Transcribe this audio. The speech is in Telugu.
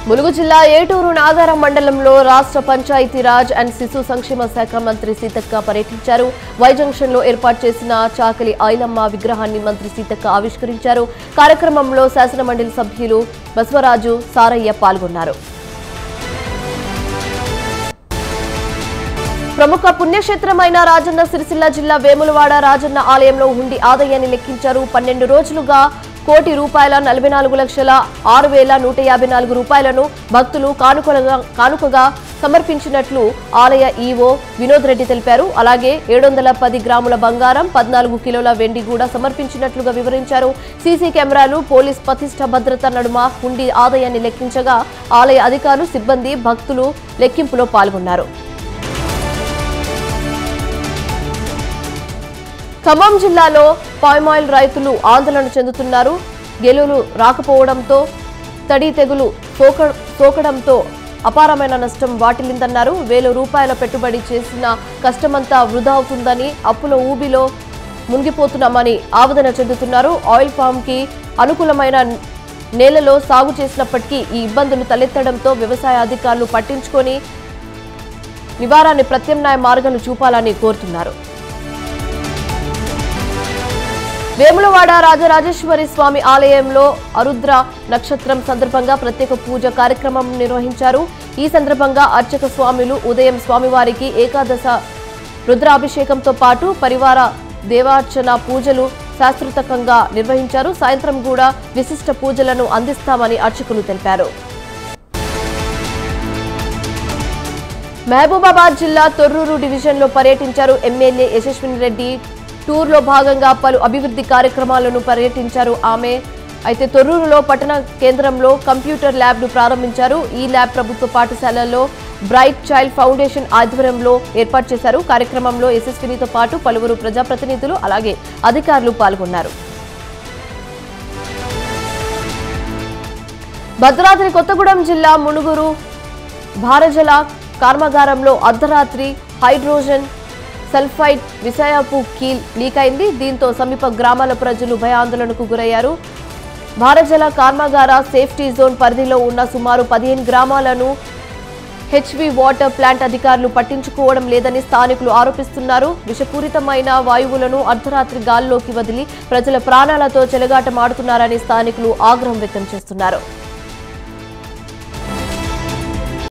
ములుగు జిల్లా ఏటూరు నాగారం మండలంలో రాష్ట్ర పంచాయతీరాజ్ అండ్ శిశు సంక్షేమ శాఖ మంత్రి సీతక్క పర్యటించారు. వై జంక్షన్ లో ఏర్పాటు చేసిన చాకలి ఐలమ్మ విగ్రహాన్ని మంత్రి సీతక్క ఆవిష్కరించారు. కార్యక్రమంలో శాసన మండలి సభ్యులు బసవరాజు, సారయ్య పాల్గొన్నారు. ప్రముఖ పుణ్యక్షేత్రమైన రాజన్న సిరిసిల్ల జిల్లా వేములవాడ రాజన్న ఆలయంలో హుండీ ఆదాయాన్ని లెక్కించారు. 12 రోజులుగా ₹1,44,06,154 భక్తులు కానుకగా సమర్పించినట్లు ఆలయ ఈవో వినోద్ రెడ్డి తెలిపారు. అలాగే 710 గ్రాముల బంగారం, 14 కిలోల వెండి కూడా సమర్పించినట్లుగా వివరించారు. సీసీ కెమెరాలు, పోలీస్ పతిష్ట భద్రత నడుమ హుండీ ఆదాయాన్ని లెక్కించగా ఆలయ అధికారులు, సిబ్బంది, భక్తులు లెక్కింపులో పాల్గొన్నారు. ఖమ్మం జిల్లాలో పామాయిల్ రైతులు ఆందోళన చెందుతున్నారు. గెలులు రాకపోవడంతో, తడి తెగులు సోకడంతో అపారమైన నష్టం వాటిల్లిందన్నారు. ₹1,000 పెట్టుబడి చేసిన కష్టమంతా వృధా అవుతుందని, అప్పుల ఊబిలో మునిగిపోతున్నామని ఆవేదన చెందుతున్నారు. ఆయిల్ పామ్ కి అనుకూలమైన నేలలో సాగు చేసినప్పటికీ ఈ ఇబ్బందులు తలెత్తడంతో వ్యవసాయ అధికారులు పట్టించుకొని నివారణకు ప్రత్యామ్నాయ మార్గాలు చూపాలని కోరుతున్నారు. వేములవాడ రాజరాజేశ్వరి స్వామి ఆలయంలో ఆరుద్ర నక్షత్రం సందర్భంగా ప్రత్యేక పూజ కార్యక్రమం నిర్వహించారు. ఈ సందర్భంగా అర్చక స్వాములు ఉదయం స్వామివారికి ఏకాదశ రుద్రాభిషేకంతో పాటు పరివార దేవార్చన పూజలు శాస్త్రోక్తంగా నిర్వహించారు. సాయంత్రం కూడా విశిష్ట పూజలను అందిస్తామని అర్చకులు తెలిపారు. మహబూబాబాద్ జిల్లా తొర్రూరు డివిజన్లో పర్యటించారు ఎమ్మెల్యే యశస్విని రెడ్డి. టూర్లో భాగంగా పలు అభివృద్ధి కార్యక్రమాలను పర్యటించారు ఆమె. అయితే తొర్రూరులో పట్టణ కేంద్రంలో కంప్యూటర్ ల్యాబ్ను ప్రారంభించారు. ఈ ల్యాబ్ ప్రభుత్వ పాఠశాలల్లో బ్రైట్ చైల్డ్ ఫౌండేషన్ ఆధ్వర్యంలో ఏర్పాటు చేశారు. కార్యక్రమంలో యశస్వినితో పాటు పలువురు ప్రజాప్రతినిధులు, అలాగే అధికారులు పాల్గొన్నారు. భద్రాద్రి కొత్తగూడెం జిల్లా మునుగురు భారజల కర్మాగారంలో అర్ధరాత్రి హైడ్రోజన్ సల్ఫైడ్ విషయపు కీల్ లీక్ అయింది. దీంతో సమీప గ్రామాల ప్రజలు భయాందోళనకు గురయ్యారు. భారజల కర్మాగార సేఫ్టీ జోన్ పరిధిలో ఉన్న సుమారు 15 గ్రామాలను హెచ్వి వాటర్ ప్లాంట్ అధికారులు పట్టించుకోవడం లేదని స్థానికులు ఆరోపిస్తున్నారు. విషపూరితమైన వాయువులను అర్ధరాత్రి గాల్లోకి వదిలి ప్రజల ప్రాణాలతో చెలగాటమాడుతున్నారని స్థానికులు ఆగ్రహం వ్యక్తం చేస్తున్నారు.